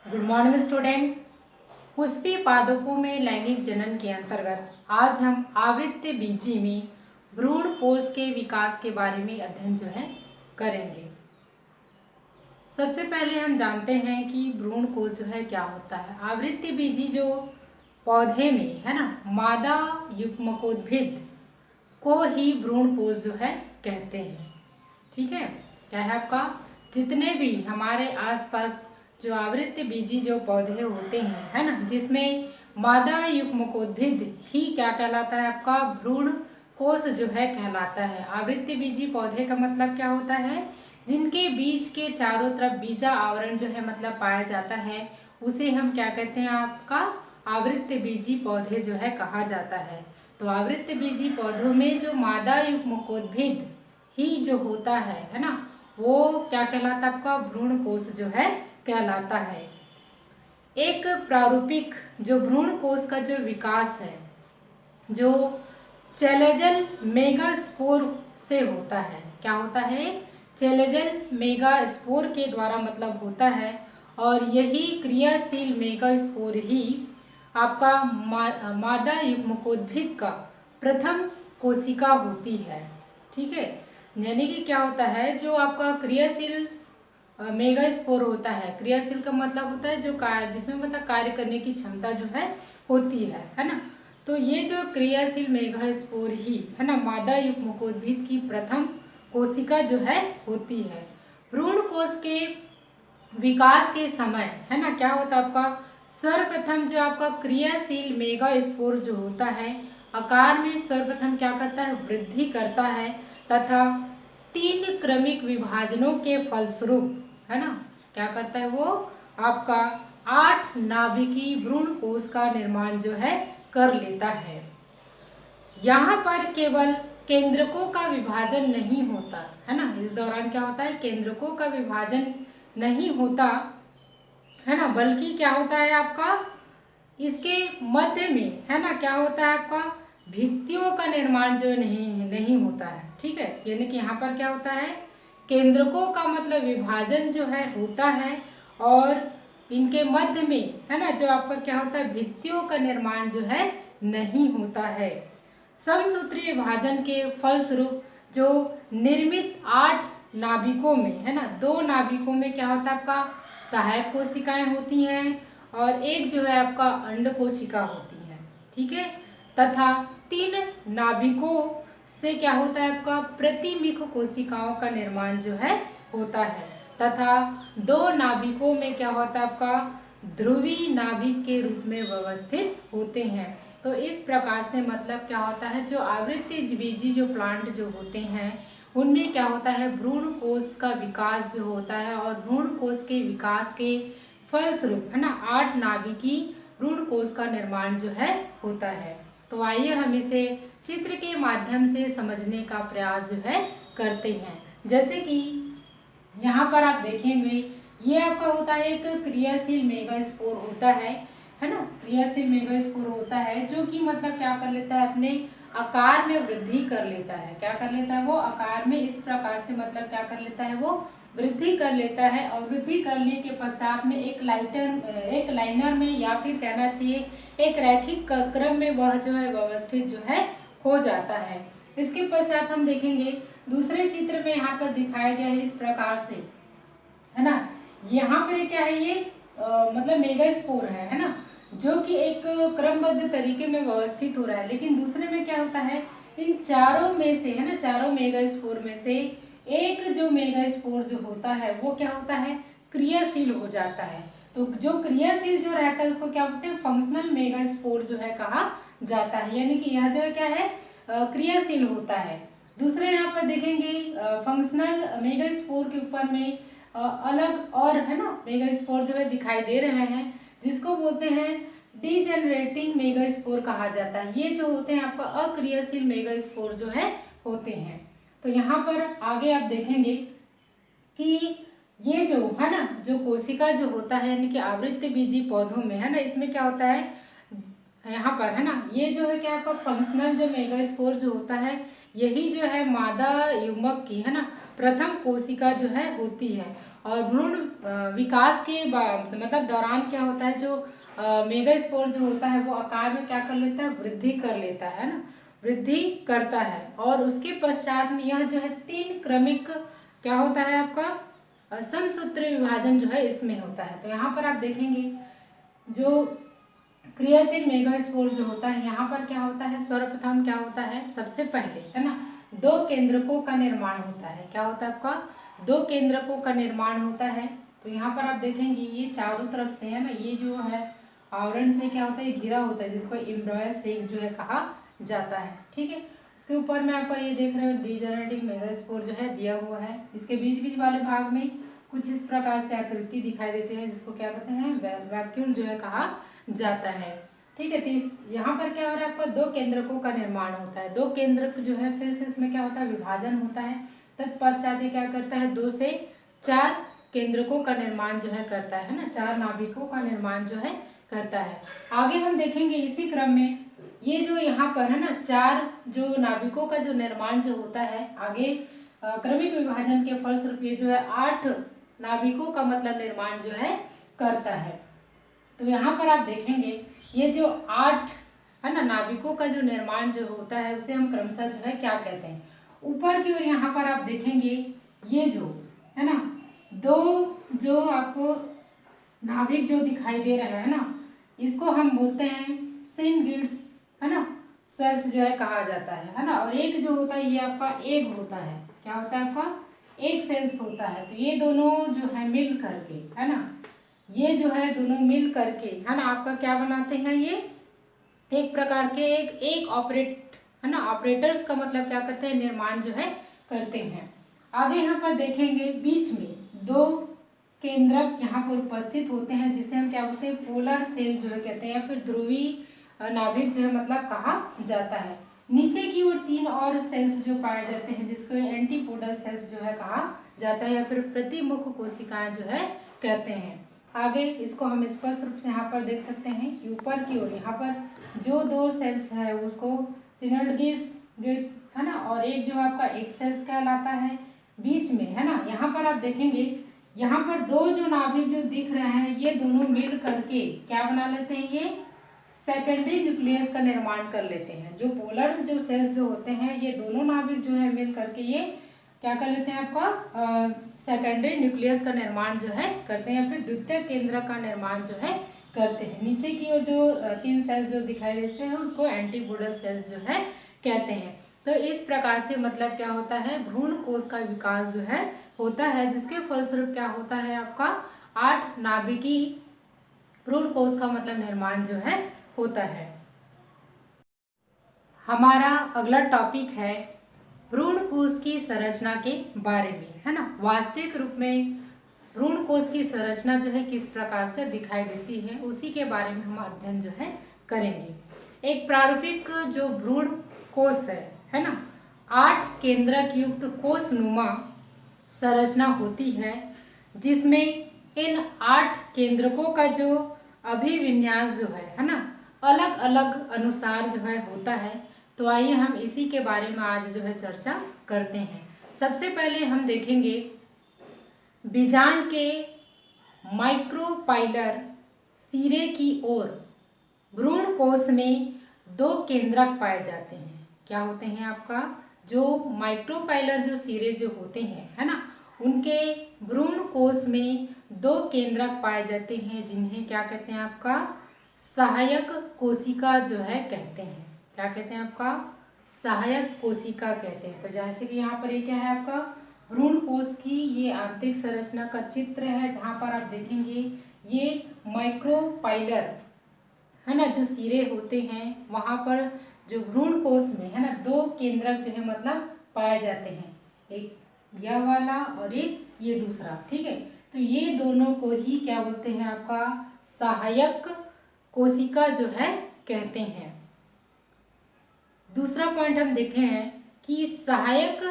Good morning student. Pushpi पादपों में लैंगिक जनन के अंतर्गत आज हम आवृत्ति बीजी में भ्रूण कोश के विकास के बारे में अध्ययन करेंगे। सबसे पहले हम जानते हैं कि भ्रूण कोश क्या होता है। आवृत्ति बीजी जो पौधे में है ना, मादा युग्मकोद्भिद को ही भ्रूण कोश कहते हैं। ठीक है, क्या है आपका, जितने भी हमारे आसपास जो आवृत्ति बीजी जो पौधे होते हैं है ना, जिसमें मादा युग्मकोद्भिद ही क्या कहलाता है, आपका भ्रूण कोश कहलाता है। आवृत्ति बीजी पौधे का मतलब क्या होता है, जिनके बीज के चारों तरफ बीजा आवरण मतलब पाया जाता है, उसे हम क्या कहते हैं, आपका आवृत्ति बीजी पौधे कहा जाता है। तो आवृत्ति बीजी पौधों में जो मादा युग्मकोद्भिद ही जो होता है ना, वो क्या कहलाता है, आपका भ्रूण कोश कहलाता है। एक प्रारूपिक जो भ्रूण कोश का जो विकास है, जो चेलेजल मेगास्पोर से होता है। क्या होता है, चेलेजल मेगास्पोर के द्वारा मतलब होता है, और यही क्रियाशील मेगास्पोर ही आपका मादा युग्मकोद्भिद का प्रथम कोशिका होती है। ठीक है, यानी कि क्या होता है, जो आपका क्रियाशील मेगास्पोर होता है, क्रियाशील का मतलब होता है जो जिसमें मतलब कार्य करने की क्षमता होती है ना। तो ये जो क्रियाशील मेगास्पोर ही है ना, मादा युग्मकोद्भिद की प्रथम कोशिका होती है। भ्रूण कोश के विकास के समय है ना, क्या होता है आपका, सर्वप्रथम जो आपका क्रियाशील मेगास्पोर जो होता है, आकार में सर्वप्रथम क्या करता है, वृद्धि करता है, तथा 3 क्रमिक विभाजनों के फलस्वरूप है ना, क्या करता है, वो आपका 8 नाभिकीय भ्रूण कोश का निर्माण कर लेता है। यहाँ पर केवल केंद्रकों का विभाजन नहीं होता है ना, इस दौरान क्या होता है, केंद्रकों का विभाजन नहीं होता है ना, बल्कि क्या होता है आपका, इसके मध्य में है ना, क्या होता है आपका, भित्तियों का निर्माण नहीं होता है। ठीक है, यानी कि यहाँ पर क्या होता है, केंद्रकों का मतलब विभाजन होता है, और इनके मध्य में है ना, जो आपका क्या होता है, भित्तियों का निर्माण नहीं होता है। समसूत्रीय विभाजन के फलस्वरूप जो निर्मित 8 नाभिकों में है ना, 2 नाभिकों में क्या होता है, आपका सहायक कोशिकाएं होती हैं, और एक आपका अंड कोशिका होती है। ठीक है, तथा 3 नाभिकों से क्या होता है, आपका प्रतिमुख कोशिकाओं का निर्माण होता है, तथा 2 नाभिकों में क्या होता है, आपका ध्रुवीय नाभिक के रूप में व्यवस्थित होते हैं। तो इस प्रकार से मतलब क्या होता है, जो आवृत्ति बीजी जो प्लांट जो होते हैं, उनमें क्या होता है, भ्रूण कोश का विकास जो होता है, और भ्रूण कोश के विकास के फलस्वरूप है ना 8 नाभिकीय भ्रूण कोश का निर्माण होता है। तो आइए हम इसे चित्र के माध्यम से समझने का प्रयास करते हैं। जैसे कि यहाँ पर आप देखेंगे, ये आपका होता है एक क्रियाशील मेगास्पोर होता है ना, क्रियाशील मेगास्पोर होता है, जो कि मतलब क्या कर लेता है, अपने आकार में वृद्धि कर लेता है। क्या कर लेता है, वो आकार में इस प्रकार से मतलब क्या कर लेता है, वो वृद्धि कर लेता है, और वृद्धि करने के पश्चात में एक लाइनर में, या फिर कहना चाहिए एक रैखिक क्रम में वह व्यवस्थित हो जाता है। इसके पश्चात हम देखेंगे दूसरे चित्र में, यहाँ पर दिखाया गया है इस प्रकार से है ना। यहाँ पर क्या है, ये मतलब मेगास्पोर है ना, जो कि एक क्रमबद्ध तरीके में व्यवस्थित हो रहा है। लेकिन दूसरे में क्या होता है, इन चारों में से है ना, चारों मेगास्पोर में से एक जो मेगास्पोर जो होता है, वो क्या होता है, क्रियाशील हो जाता है। तो जो क्रियाशील जो रहता है, उसको क्या बोलते हैं, फंक्शनल मेगास्पोर कहा जाता है। यानी कि यह क्या है, क्रियाशील होता है। दूसरे यहाँ पर देखेंगे, फंक्शनल मेगास्पोर के ऊपर में अलग और है ना मेगास्पोर दिखाई दे रहे हैं, जिसको बोलते हैं डीजेनरेटिंग मेगास्पोर कहा जाता है। ये जो होते हैं आपका अक्रियाशील मेगास्पोर होते हैं। तो यहाँ पर आगे आप देखेंगे कि ये जो है ना, जो कोशिका जो होता है, यानी कि आवृत्ति बीजी पौधों में है ना, इसमें क्या होता है, यहाँ पर है ना, ये है क्या आपका फंक्शनल जो मेगास्पोर जो होता है, यही मादा युग्मक की है ना प्रथम कोशिका होती है, और भ्रूण विकास के मतलब दौरान क्या होता है, जो मेगास्पोर जो होता है वो आकार में क्या कर लेता है, वृद्धि कर लेता है ना, वृद्धि करता है। और उसके पश्चात में यह जो है 3 क्रमिक क्या होता है आपका समसूत्री विभाजन जो है इसमें होता है। तो यहाँ पर आप देखेंगे जो क्रियाशील मेगास्पोर जो होता है, यहाँ पर क्या होता है, सर्वप्रथम क्या होता है, सबसे पहले है ना 2 केंद्रकों का निर्माण होता है। क्या होता है आपका, 2 केंद्रकों का निर्माण होता है। तो यहाँ पर आप देखेंगे ये चारों तरफ से है ना, ये जो है आवरण से क्या होता है, घिरा होता है, जिसको एम्ब्रॉयड सेक जो है कहा जाता है। ठीक है, इसके ऊपर में आपका ये देख रहे हो डिजेनरेटिव मेगास्पोर जो है दिया हुआ है। इसके बीच बीच वाले भाग में कुछ इस प्रकार से आकृति दिखाई देती है, जिसको क्या कहते हैं, वैक्यूल जो है कहा जाता है। ठीक है, तो यहाँ पर क्या हो रहा है, आपका 2 केंद्रकों का निर्माण होता है। 2 केंद्रक जो है फिर से इसमें क्या होता है, विभाजन होता है। तत्पश्चात ये क्या करता है, 2 से 4 केंद्रकों का निर्माण जो है करता है ना, 4 नाभिकों का निर्माण जो है करता है। आगे हम देखेंगे इसी क्रम में ये जो यहाँ पर है ना 4 जो नाभिकों का जो निर्माण जो होता है, आगे क्रमिक विभाजन के फलस्वरूप ये जो है 8 नाभिकों का मतलब निर्माण जो है करता है। तो यहाँ पर आप देखेंगे ये जो 8 है ना नाभिकों का जो निर्माण जो होता है उसे हम क्रमशः जो है क्या कहते हैं। ऊपर की ओर यहाँ पर आप देखेंगे ये जो है ना 2 जो आपको नाभिक जो दिखाई दे रहा है ना, इसको हम बोलते हैं सिनगिड्स है ना, सेल्स जो है कहा जाता है ना। और एक जो होता है ये आपका एग होता है, क्या होता है आपका एग सेल्स होता है। तो ये दोनों जो है मिल करके है ना, ये जो है दोनों मिल करके है ना आपका क्या बनाते हैं, ये एक प्रकार के एक ऑपरेट है ना, ऑपरेटर्स का मतलब क्या करते हैं, निर्माण जो है करते हैं। आगे यहाँ पर देखेंगे बीच में 2 केंद्रक यहाँ पर उपस्थित होते हैं, जिसे हम क्या बोलते हैं, पोलर सेल जो है कहते हैं, या फिर ध्रुवीय नाभिक जो है मतलब कहा जाता है। नीचे की ओर 3 और सेल्स जो पाए जाते हैं, जिसको एंटीपोडल सेल्स जो है कहा जाता है, या फिर प्रतिमुख कोशिकाएं जो है कहते हैं। आगे इसको हम स्पष्ट रूप से यहाँ पर देख सकते हैं कि ऊपर की ओर यहाँ पर जो 2 सेल्स है उसको सिनर्गिड्स है ना, और एक जो आपका एक सेल्स कहलाता है। बीच में है ना यहाँ पर आप देखेंगे यहाँ पर 2 जो नाभिक जो दिख रहे हैं ये दोनों मिल करके क्या बना लेते हैं, ये सेकेंडरी न्यूक्लियस का निर्माण कर लेते हैं। जो पोलर जो सेल्स जो होते हैं ये दोनों नाभिक जो है मिल करके ये क्या कर लेते हैं, आपका सेकेंडरी न्यूक्लियस का निर्माण जो है करते हैं, या फिर द्वितीय केंद्र का निर्माण जो है करते हैं। नीचे की ओर जो 3 सेल्स जो दिखाई देते हैं उसको एंटीपोडल सेल्स जो है कहते हैं। तो इस प्रकार से मतलब क्या होता है, भ्रूण कोश का विकास जो है होता है, जिसके फलस्वरूप क्या होता है, आपका 8 नाभिकी भ्रूण कोश का मतलब निर्माण जो है होता है। हमारा अगला टॉपिक है भ्रूण कोश की संरचना के बारे में है ना। वास्तविक रूप में भ्रूण कोश की संरचना जो है किस प्रकार से दिखाई देती है उसी के बारे में हम अध्ययन जो है करेंगे। एक प्रारूपिक जो भ्रूण कोश है ना 8 केंद्रक युक्त कोशनुमा संरचना होती है, जिसमें इन 8 केंद्रकों का जो अभिविन्यास जो है ना अलग अलग अनुसार जो है होता है। तो आइए हम इसी के बारे में आज जो है चर्चा करते हैं। सबसे पहले हम देखेंगे बीजांड के माइक्रोपाइलर सिरे की ओर भ्रूण कोश में 2 केंद्रक पाए जाते हैं। क्या होते हैं, आपका जो माइक्रोपाइलर जो सिरे जो होते हैं है ना उनके भ्रूण कोश में 2 केंद्रक पाए जाते हैं, जिन्हें क्या कहते हैं, आपका सहायक कोशिका जो है कहते हैं। क्या कहते हैं, आपका सहायक कोशिका कहते हैं। तो जैसे कि यहाँ पर ये क्या है, आपका भ्रूण कोश की ये आंतरिक संरचना का चित्र है, जहाँ पर आप देखेंगे ये माइक्रोपाइलर है ना जो सिरे होते हैं वहाँ पर जो भ्रूण कोश में है ना 2 केंद्रक जो है मतलब पाए जाते हैं, एक यह वाला और एक ये दूसरा। ठीक है, तो ये दोनों को ही क्या बोलते हैं, आपका सहायक कोशिका जो है कहते हैं। दूसरा पॉइंट हम देखे हैं कि सहायक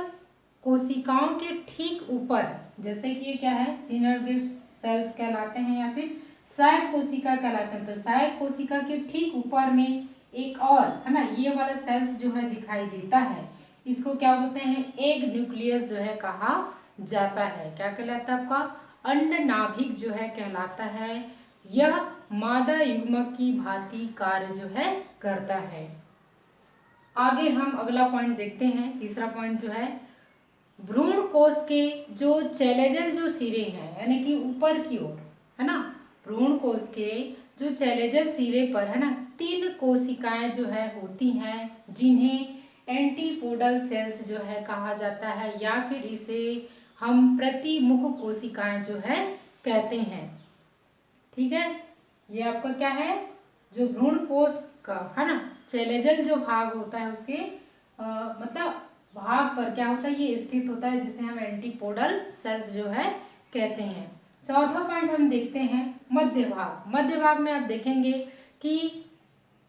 कोशिकाओं के ठीक ऊपर, जैसे कि ये क्या है सिनर्गिड्स सेल्स कहलाते हैं या फिर सहायक कोशिका कहलाते हैं। तो सहायक कोशिका के ठीक ऊपर में एक और है ना ये वाला सेल्स जो है दिखाई देता है, इसको क्या बोलते हैं, एग न्यूक्लियस जो है कहा जाता है। क्या कहलाता है, आपका अंडनाभिक जो है कहलाता है। यह मादा युग्मक की भांति कार्य जो है करता है। आगे हम अगला पॉइंट देखते हैं। तीसरा पॉइंट जो है, भ्रूण कोश के जो चैलेजल जो सिरे हैं यानी कि ऊपर की ओर, है ना, भ्रूण कोश के जो चैलेजल सिरे पर, है ना, 3 कोशिकाएं जो है होती हैं, जिन्हें एंटीपोडल सेल्स जो है कहा जाता है, या फिर इसे हम प्रतिमुख कोशिकाएं जो है कहते हैं। ठीक है, ये आपका क्या है, जो भ्रूण कोश का, है ना, चैलेजल जो भाग होता है उसके मतलब भाग पर क्या होता है, ये स्थित होता है, जिसे हम एंटीपोडल सेल्स जो है कहते हैं। चौथा पॉइंट हम देखते हैं मध्य भाग। मध्य भाग में आप देखेंगे कि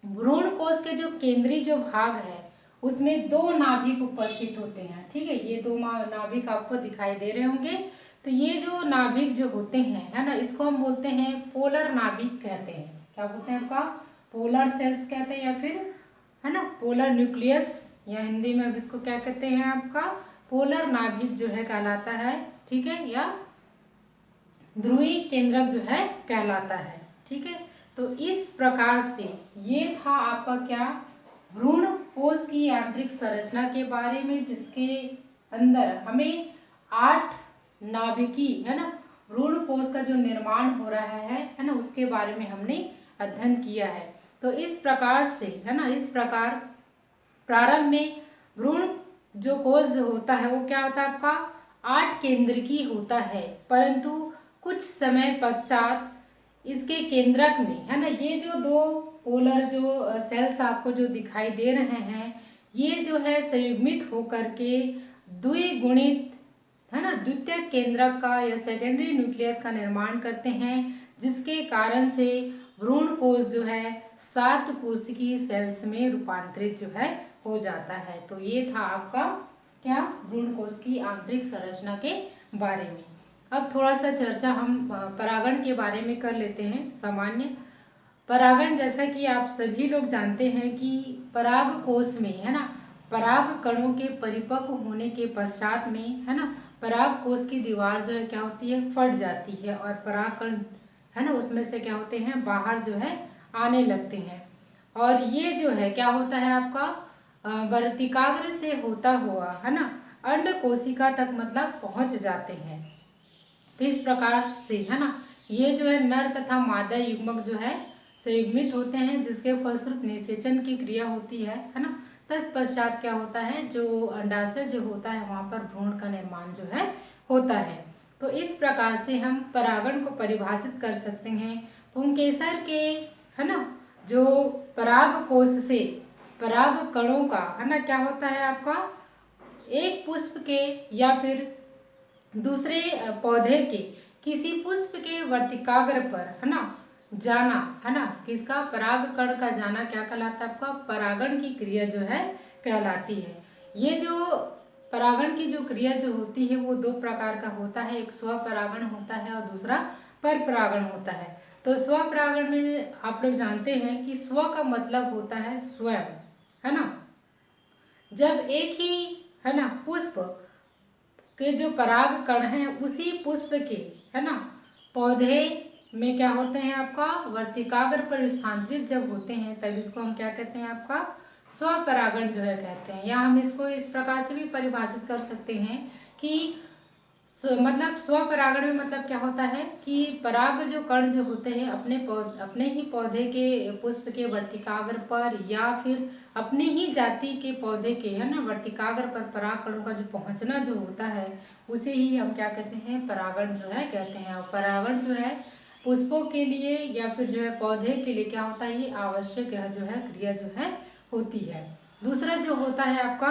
भ्रूण कोश के जो केंद्रीय जो भाग है उसमें 2 नाभिक उपस्थित होते हैं। ठीक है, ये 2 नाभिक आपको दिखाई दे रहे होंगे। तो ये जो नाभिक जो होते हैं, है ना, इसको हम बोलते हैं पोलर नाभिक कहते हैं। क्या बोलते हैं आपका, पोलर सेल्स कहते हैं, या फिर, है ना, पोलर न्यूक्लियस, या हिंदी में अब इसको क्या कहते हैं आपका पोलर नाभिक जो है कहलाता है। ठीक है, या ध्रुवीय केंद्रक जो है कहलाता है। ठीक है, तो इस प्रकार से ये था आपका क्या, भ्रूण कोश की यांत्रिक संरचना के बारे में, जिसके अंदर हमें 8 नाभिकी, है ना, भ्रूण कोश का जो निर्माण हो रहा है ना, उसके बारे में हमने अध्ययन किया है। तो इस प्रकार से, है ना, इस प्रकार प्रारंभ में भ्रूण जो कोश जो होता है वो क्या होता है आपका 8 केंद्रकी होता है, परंतु कुछ समय पश्चात इसके केंद्रक में, है ना, ये जो 2 पोलर जो सेल्स आपको जो दिखाई दे रहे हैं, ये जो है संयुग्मित होकर के द्विगुणित, है ना, द्वितीयक केंद्रक का या सेकेंडरी न्यूक्लियस का निर्माण करते हैं, जिसके कारण से भ्रूण कोश जो है 7 कोशिकीय सेल्स में रूपांतरित जो है हो जाता है। तो ये था आपका क्या, भ्रूण कोश की आंतरिक संरचना के बारे में। अब थोड़ा सा चर्चा हम परागण के बारे में कर लेते हैं। सामान्य परागण, जैसा कि आप सभी लोग जानते हैं कि पराग कोश में, है ना, पराग कणों के परिपक्व होने के पश्चात में, है ना, पराग कोश की दीवार जो है क्या होती है, फट जाती है, और पराग कण, है ना, उसमें से क्या होते हैं, बाहर जो है आने लगते हैं, और ये जो है क्या होता है आपका वर्तिकाग्र से होता हुआ, है ना, अंड कोशिका तक मतलब पहुंच जाते हैं। तो इस प्रकार से, है ना, ये जो है नर तथा मादा युग्मक जो है संयुग्मित होते हैं, जिसके फलस्वरूप निषेचन की क्रिया होती है ना। तत्पश्चात क्या होता है, जो अंडाशय जो होता है वहाँ पर भ्रूण का निर्माण जो है होता है। तो इस प्रकार से हम परागण को परिभाषित कर सकते हैं। पुंकेसर के, है ना, जो पराग कोश से पराग कणों का, है ना, क्या होता है आपका एक पुष्प के या फिर दूसरे पौधे के किसी पुष्प के वर्तिकाग्र पर, है ना, जाना, है ना, किसका परागकण का जाना क्या कहलाता है आपका परागण की क्रिया जो है कहलाती है। ये जो परागण की जो क्रिया जो होती है वो 2 प्रकार का होता है, एक स्वपरागण होता है और दूसरा परपरागण होता है। तो स्वपरागण में आप लोग जानते हैं कि स्व का मतलब होता है स्वयं, है ना, जब एक ही, है ना, पुष्प के जो पराग कण हैं उसी पुष्प के, है ना, पौधे में क्या होते हैं आपका वर्तिकाग्र पर स्थानांतरित जब होते हैं, तब इसको हम क्या कहते हैं आपका स्वपरागण जो है कहते हैं। या हम इसको इस प्रकार से भी परिभाषित कर सकते हैं कि मतलब स्वपरागण में मतलब क्या होता है कि पराग जो कण जो होते हैं अपने ही पौधे के पुष्प के वर्तिकाग्र पर या फिर अपने ही जाति के पौधे के, है ना, वर्तिकाग्र पर पराग कणों का जो पहुंचना जो होता है उसे ही हम क्या कहते हैं परागण जो है कहते हैं। और परागण जो है पुष्पों के लिए या फिर जो है पौधे के लिए क्या होता है, ये आवश्यक जो है क्रिया जो है होती है। दूसरा जो होता है आपका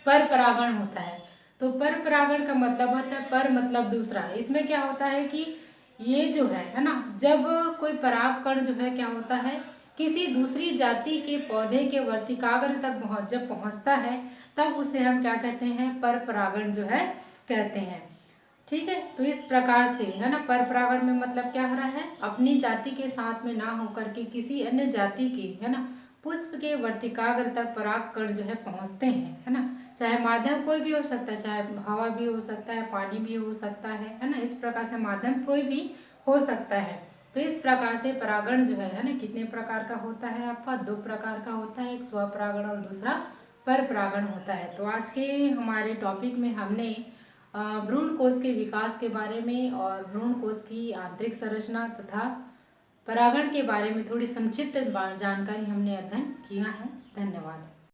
पर परागण होता है। तो पर परागण का मतलब होता है पर मतलब दूसरा। इसमें क्या होता है कि ये जो है ना, जब कोई पराग कण जो है क्या होता है किसी दूसरी जाति के पौधे के वर्तिकाग्र तक जब पहुंचता है तब उसे हम क्या कहते हैं पर परागण जो है कहते हैं। ठीक है, तो इस प्रकार से, है ना, पर परागण में मतलब क्या हो रहा है अपनी जाति के साथ में ना होकर के किसी अन्य जाति के, है ना, पुष्प के वर्तिकाग्र तक परागकण जो है पहुँचते हैं, है ना। चाहे माध्यम कोई भी हो सकता है, चाहे हवा भी हो सकता है, पानी भी हो सकता है ना। इस प्रकार से माध्यम कोई भी हो सकता है। तो इस प्रकार से परागण जो है ना, कितने प्रकार का होता है आपका? 2 प्रकार का होता है, एक स्वपरागण और दूसरा पर परागण होता है। तो आज के हमारे टॉपिक में हमने भ्रूण कोश के विकास के बारे में और भ्रूण कोश की आंतरिक संरचना तथा परागण के बारे में थोड़ी संक्षिप्त जानकारी हमने अध्ययन किया है। धन्यवाद।